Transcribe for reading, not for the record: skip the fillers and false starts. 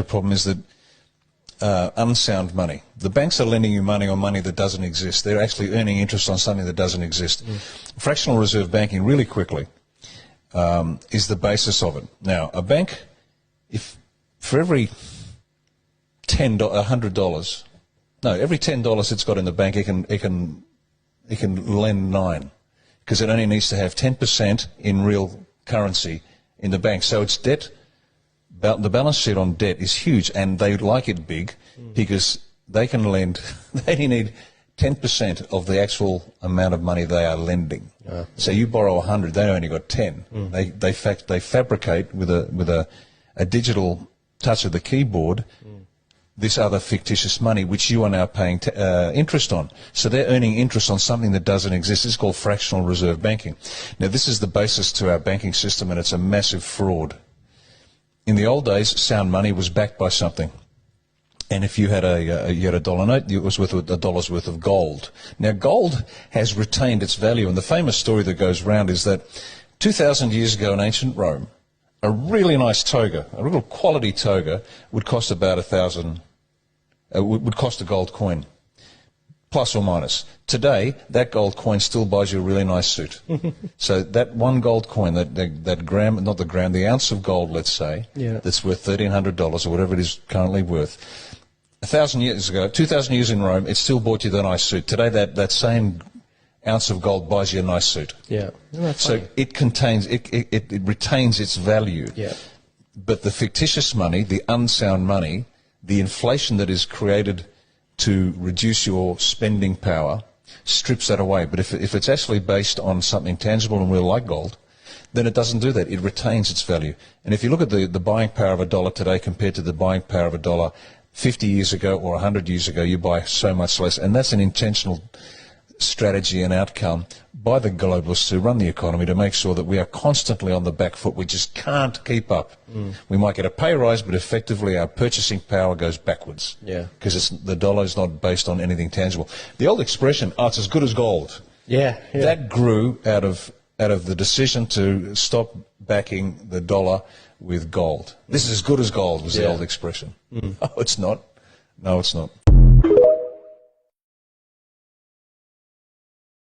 problem is that unsound money. The banks are lending you money on money that doesn't exist. They're actually earning interest on something that doesn't exist. Fractional reserve banking, really quickly, is the basis of it. Now, a bank, if for every $100, no, every $10 it's got in the bank, it can lend 9, because it only needs to have 10% in real currency in the bank. So its debt, the balance sheet on debt is huge, and they like it big because they can lend. They only need 10% of the actual amount of money they are lending. So you borrow 100, they only got 10. They fabricate with a digital touch of the keyboard this other fictitious money which you are now paying interest on. So they're earning interest on something that doesn't exist. It's called fractional reserve banking. Now this is the basis to our banking system, and it's a massive fraud. In the old days, sound money was backed by something. And if you had a dollar note, it was worth $1 worth of gold. Now, gold has retained its value, and the famous story that goes round is that 2,000 years ago in ancient Rome, a really nice toga, a real quality toga, would cost about would cost a gold coin, plus or minus. Today, that gold coin still buys you a really nice suit. So that one gold coin, that gram, not the gram, the ounce of gold, let's say, that's worth $1,300 or whatever it is currently worth. 1,000 years ago, 2,000 years in Rome, it still bought you the nice suit. Today, that same ounce of gold buys you a nice suit. Yeah. So it retains its value. Yeah. But the fictitious money, the unsound money, the inflation that is created to reduce your spending power, strips that away. But if it's actually based on something tangible and real like gold, then it doesn't do that. It retains its value. And if you look at the buying power of a dollar today compared to the buying power of a dollar 50 years ago or 100 years ago, you buy so much less. And that's an intentional strategy and outcome by the globalists who run the economy to make sure that we are constantly on the back foot. We just can't keep up. We might get a pay rise, but effectively our purchasing power goes backwards. Yeah. Because the dollar is not based on anything tangible. The old expression, it's as good as gold. Yeah. That grew out of the decision to stop backing the dollar with gold. This is as good as gold was the old expression. Oh, it's not. No, it's not.